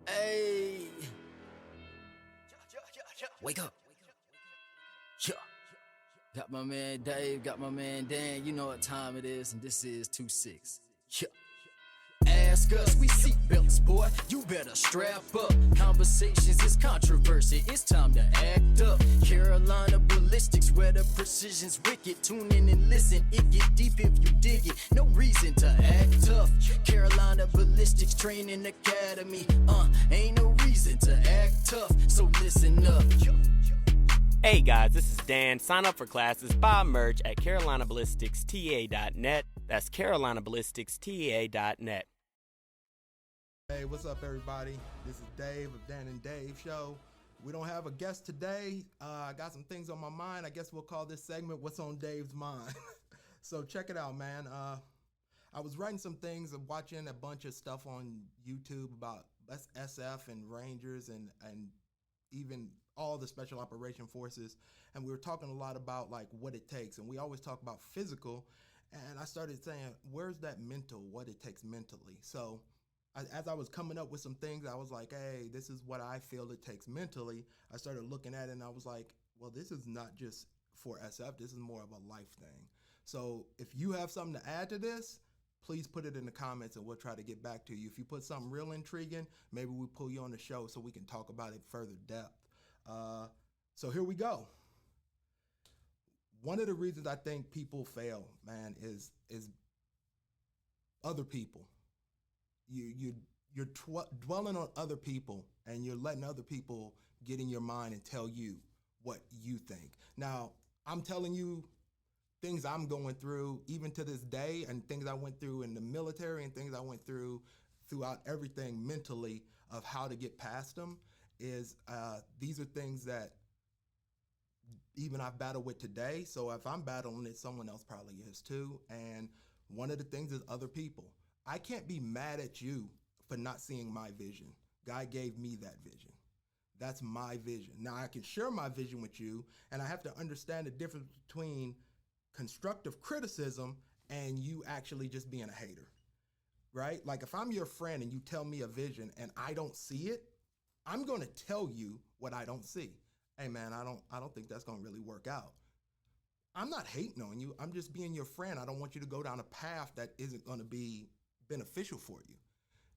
Hey, wake up. Yeah. Got my man Dave, got my man Dan. You know what time it is, and this is 2-6. Yeah. Ask us, we seatbelts, boy. You better strap up. Conversations is controversy. It's time to act up. Carolina ballistics, where the precision's wicked. Tune in and listen. It get deep if you dig it. No reason to act tough. Carolina ballistics training academy. Ain't no reason to act tough. So listen up. Hey guys, this is Dan. Sign up for classes, buy merch at carolinaballisticsta.net. That's carolinaballisticsta.net. Hey, what's up, everybody? This is Dave of Dan and Dave Show. We don't have a guest today. I got some things on my mind. I guess we'll call this segment What's on Dave's Mind. So check it out, man. I was writing some things and watching a bunch of stuff on YouTube about SF and Rangers and even all the special operation forces. And we were talking a lot about like what it takes. And we always talk about physical. And I started saying, where's that mental, what it takes mentally? So as I was coming up with some things, I was like, hey, this is what I feel it takes mentally. I started looking at it and I was like, well, this is not just for SF. This is more of a life thing. So if you have something to add to this, please put it in the comments and we'll try to get back to you. If you put something real intriguing, maybe we pull you on the show so we can talk about it further depth. So here we go. One of the reasons I think people fail, man, is other people. You're dwelling on other people and you're letting other people get in your mind and tell you what you think. Now, I'm telling you things I'm going through even to this day, and things I went through in the military and things I went through throughout everything mentally of how to get past them is these are things that even I've battled with today. So if I'm battling it, someone else probably is too. And one of the things is other people. I can't be mad at you for not seeing my vision. God gave me that vision. That's my vision. Now I can share my vision with you, and I have to understand the difference between constructive criticism and you actually just being a hater, right? Like if I'm your friend and you tell me a vision and I don't see it, I'm going to tell you what I don't see. Hey man, I don't think that's going to really work out. I'm not hating on you. I'm just being your friend. I don't want you to go down a path that isn't going to be beneficial for you.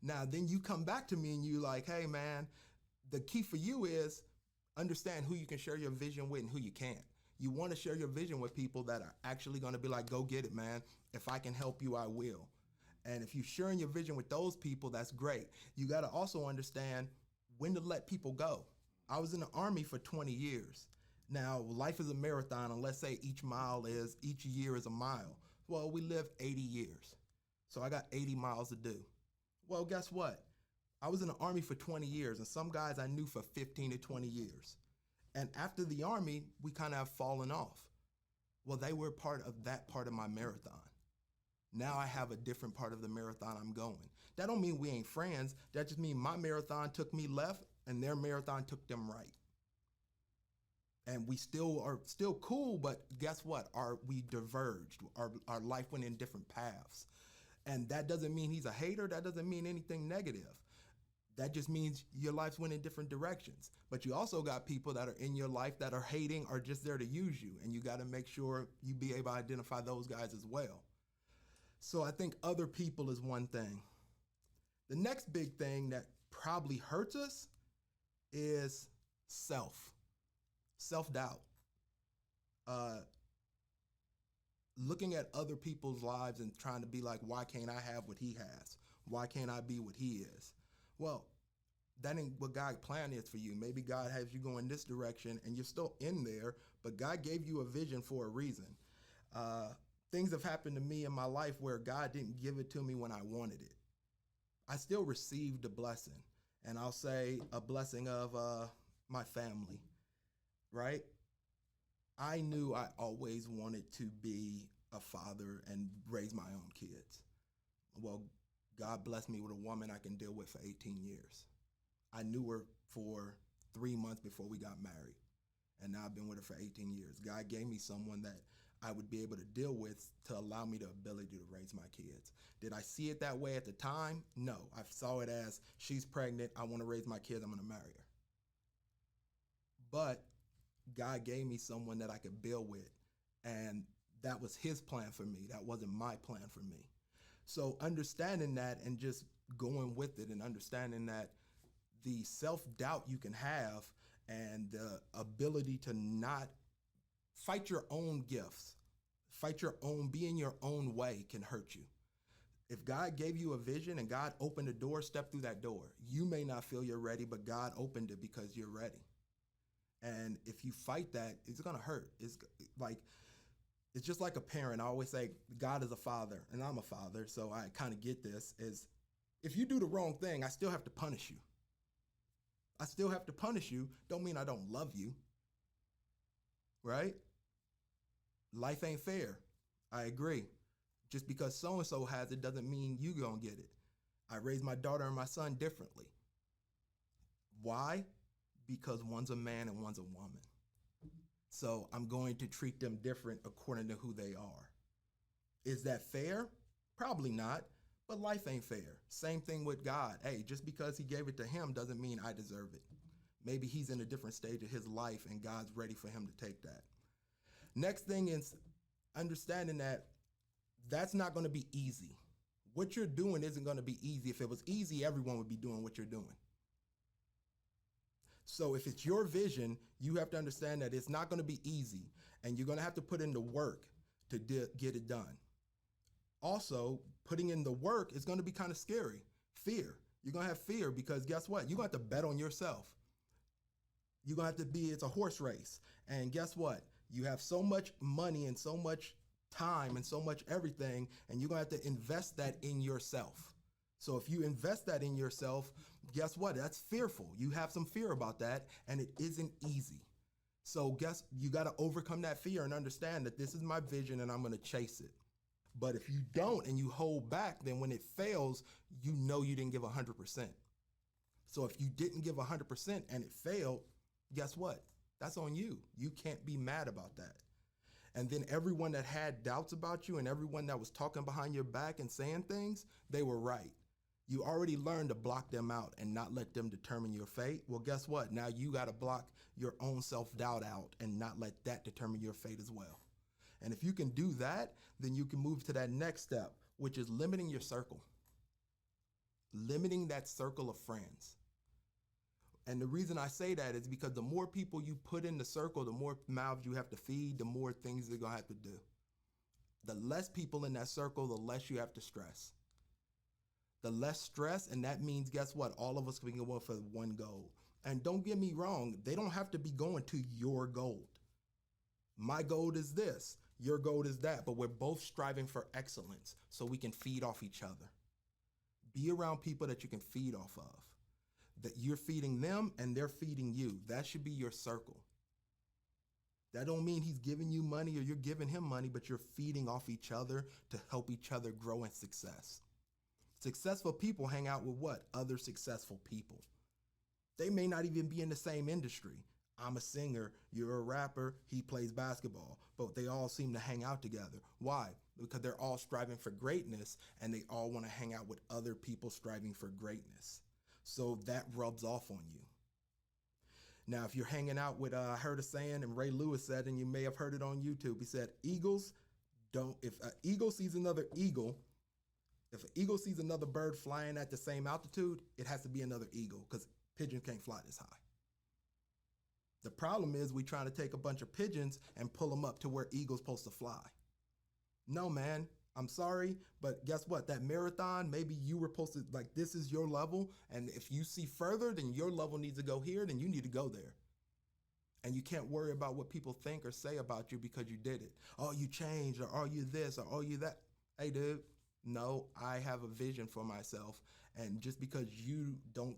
Now, then you come back to me and you like, hey man, the key for you is understand who you can share your vision with and who you can't. You want to share your vision with people that are actually going to be like, go get it, man. If I can help you, I will. And if you're sharing your vision with those people, that's great. You got to also understand when to let people go. I was in the Army for 20 years. Now, life is a marathon, and let's say each year is a mile. Well, we live 80 years. So I got 80 miles to do. Well, guess what? I was in the Army for 20 years, and some guys I knew for 15 to 20 years. And after the Army, we kind of have fallen off. Well, they were part of that part of my marathon. Now I have a different part of the marathon I'm going. That don't mean we ain't friends. That just means my marathon took me left and their marathon took them right. And we still are cool, but guess what? We diverged. Our life went in different paths. And that doesn't mean he's a hater. That doesn't mean anything negative. That just means your lives went in different directions. But you also got people that are in your life that are hating or just there to use you. And you got to make sure you be able to identify those guys as well. So I think other people is one thing. The next big thing that probably hurts us is self-doubt. Looking at other people's lives and trying to be like, why can't I have what he has? Why can't I be what he is? Well, that ain't what God's plan is for you. Maybe God has you going this direction and you're still in there, but God gave you a vision for a reason. Things have happened to me in my life where God didn't give it to me when I wanted it. I still received a blessing, and I'll say a blessing of my family, right? I knew I always wanted to be a father and raise my own kids. Well, God blessed me with a woman I can deal with for 18 years. I knew her for 3 months before we got married, and now I've been with her for 18 years. God gave me someone that I would be able to deal with to allow me the ability to raise my kids. Did I see it that way at the time? No. I saw it as, she's pregnant, I want to raise my kids, I'm going to marry her. But God gave me someone that I could build with, and that was his plan for me. That wasn't my plan for me. So understanding that and just going with it, and understanding that the self-doubt you can have and the ability to not fight your own gifts, be in your own way, can hurt you. If God gave you a vision and God opened a door, step through that door. You may not feel you're ready, but God opened it because you're ready. And if you fight that, it's going to hurt. It's just like a parent. I always say God is a father, and I'm a father, so I kind of get this, is if you do the wrong thing, I still have to punish you. I still have to punish you. Don't mean I don't love you, right? Life ain't fair. I agree. Just because so-and-so has it doesn't mean you gonna get it. I raised my daughter and my son differently. Why? Because one's a man and one's a woman. So I'm going to treat them different according to who they are. Is that fair? Probably not, but life ain't fair. Same thing with God. Hey, just because he gave it to him doesn't mean I deserve it. Maybe he's in a different stage of his life and God's ready for him to take that. Next thing is understanding that that's not going to be easy. What you're doing isn't going to be easy. If it was easy, everyone would be doing what you're doing. So if it's your vision, you have to understand that it's not going to be easy, and you're going to have to put in the work to get it done. Also, putting in the work is going to be kind of scary. Fear. You're going to have fear because guess what? You're going to have to bet on yourself. You're going to have to it's a horse race. And guess what? You have so much money and so much time and so much everything, and you're going to have to invest that in yourself. So if you invest that in yourself, guess what? That's fearful. You have some fear about that, and it isn't easy. So you got to overcome that fear and understand that this is my vision and I'm going to chase it. But if you don't and you hold back, then when it fails, you know you didn't give 100%. So if you didn't give 100% and it failed, guess what? That's on you. You can't be mad about that. And then everyone that had doubts about you and everyone that was talking behind your back and saying things, they were right. You already learned to block them out and not let them determine your fate. Well, guess what? Now you got to block your own self-doubt out and not let that determine your fate as well. And if you can do that, then you can move to that next step, which is limiting your circle. Limiting that circle of friends. And the reason I say that is because the more people you put in the circle, the more mouths you have to feed, the more things they're going to have to do. The less people in that circle, the less you have to stress. The less stress, and that means, guess what? All of us can go for one goal. And don't get me wrong, they don't have to be going to your goal. My goal is this, your goal is that, but we're both striving for excellence so we can feed off each other. Be around people that you can feed off of. That you're feeding them and they're feeding you. That should be your circle. That don't mean he's giving you money or you're giving him money, but you're feeding off each other to help each other grow in success. Successful people hang out with what? Other successful people. They may not even be in the same industry. I'm a singer, you're a rapper, he plays basketball, but they all seem to hang out together. Why? Because they're all striving for greatness and they all want to hang out with other people striving for greatness. So that rubs off on you. Now, if you're hanging out with, I heard a saying, and Ray Lewis said, and you may have heard it on YouTube, he said, if an eagle sees another bird flying at the same altitude, it has to be another eagle because pigeons can't fly this high. The problem is we trying to take a bunch of pigeons and pull them up to where eagles supposed to fly. No, man, I'm sorry, but guess what? That marathon, maybe you were supposed to, this is your level, and if you see further, then your level needs to go here, then you need to go there. And you can't worry about what people think or say about you because you did it. Oh, you changed, or are you this, or are you that? Hey, dude, no, I have a vision for myself, and just because you don't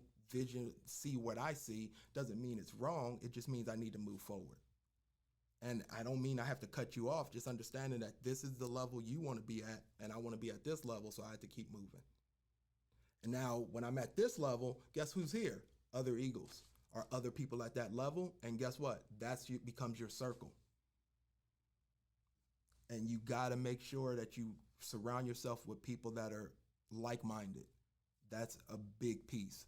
see what I see doesn't mean it's wrong. It just means I need to move forward. And I don't mean I have to cut you off, just understanding that this is the level you want to be at, and I want to be at this level, so I have to keep moving. And now, when I'm at this level, guess who's here? Other eagles, or other people at that level, and guess what? Becomes your circle. And you got to make sure that you surround yourself with people that are like-minded. That's a big piece.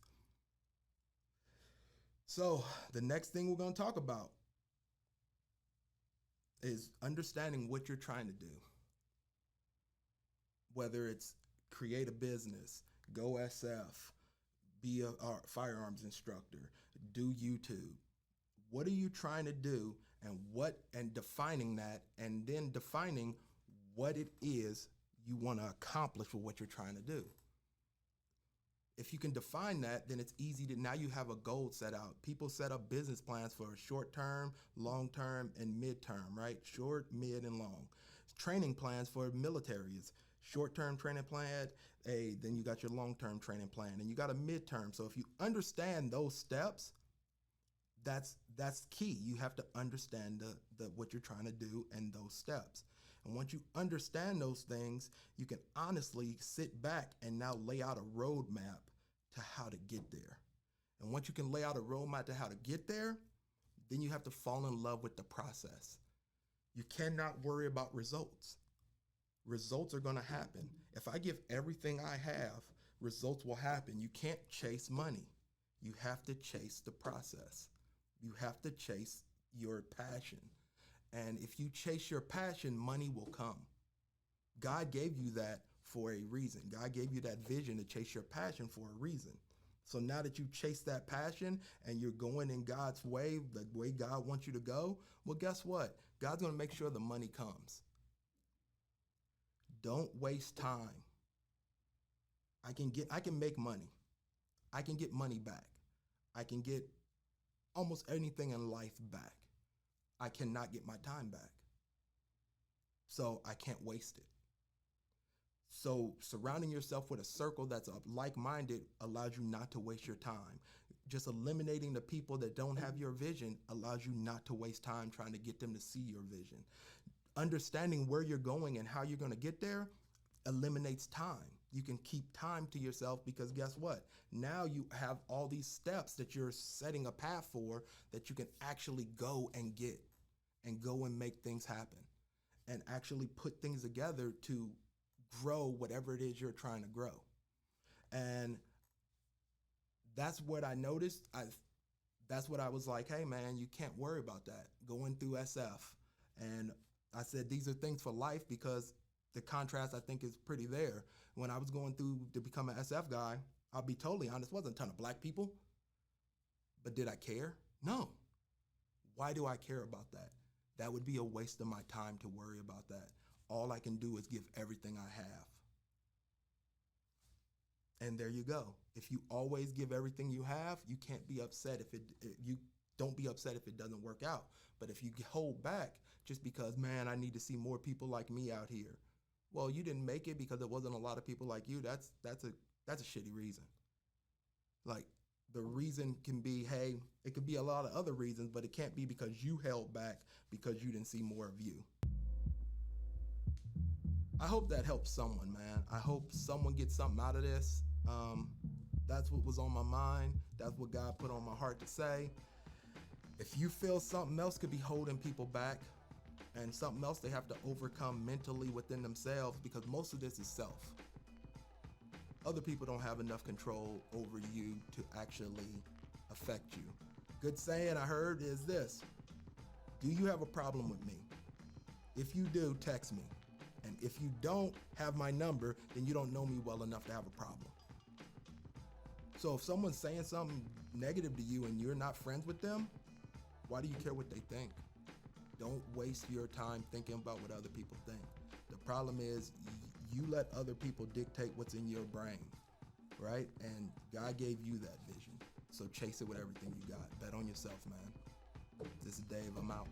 So the next thing we're going to talk about is understanding what you're trying to do. Whether it's create a business, go SF, be a firearms instructor, do YouTube. What are you trying to do, and defining that, and then defining what it is you want to accomplish with what you're trying to do. If you can define that, then it's easy to, now you have a goal set out. People set up business plans for short term, long term, and mid-term, right? Short, mid, and long. Training plans for military is short-term training plan, then you got your long-term training plan, and you got a mid-term. So if you understand those steps, that's key. You have to understand what you're trying to do and those steps. And once you understand those things, you can honestly sit back and now lay out a roadmap to how to get there. And once you can lay out a roadmap to how to get there, then you have to fall in love with the process. You cannot worry about results. Results are going to happen. If I give everything I have, results will happen. You can't chase money. You have to chase the process. You have to chase your passion. And if you chase your passion, money will come. God gave you that for a reason. God gave you that vision to chase your passion for a reason. So now that you chase that passion and you're going in God's way, the way God wants you to go, well, guess what? God's going to make sure the money comes. Don't waste time. I can make money. I can get money back. I can get almost anything in life back. I cannot get my time back. So I can't waste it. So surrounding yourself with a circle that's like-minded allows you not to waste your time. Just eliminating the people that don't have your vision allows you not to waste time trying to get them to see your vision. Understanding where you're going and how you're going to get there eliminates time. You can keep time to yourself because guess what? Now you have all these steps that you're setting a path for that you can actually go and get and go and make things happen and actually put things together to grow whatever it is you're trying to grow. And that's what I noticed. That's what I was like, hey man, you can't worry about that. Going through SF. And I said, these are things for life because the contrast I think is pretty there. When I was going through to become an SF guy, I'll be totally honest, wasn't a ton of black people. But did I care? No. Why do I care about that? That would be a waste of my time to worry about that. All I can do is give everything I have. And there you go. If you always give everything you have, you can't be upset if you don't be upset if it doesn't work out. But if you hold back just because, man, I need to see more people like me out here. Well, you didn't make it because there wasn't a lot of people like you. That's a shitty reason. Like the reason can be, hey, it could be a lot of other reasons, but it can't be because you held back because you didn't see more of you. I hope that helps someone, man. I hope someone gets something out of this. That's what was on my mind. That's what God put on my heart to say. If you feel something else could be holding people back and something else they have to overcome mentally within themselves, because most of this is self. Other people don't have enough control over you to actually affect you. Good saying I heard is this: do you have a problem with me? If you do, text me. And if you don't have my number, then you don't know me well enough to have a problem. So if someone's saying something negative to you and you're not friends with them, why do you care what they think? Don't waste your time thinking about what other people think. The problem is you let other people dictate what's in your brain, right? And God gave you that vision. So chase it with everything you got. Bet on yourself, man. This is Dave. I'm out.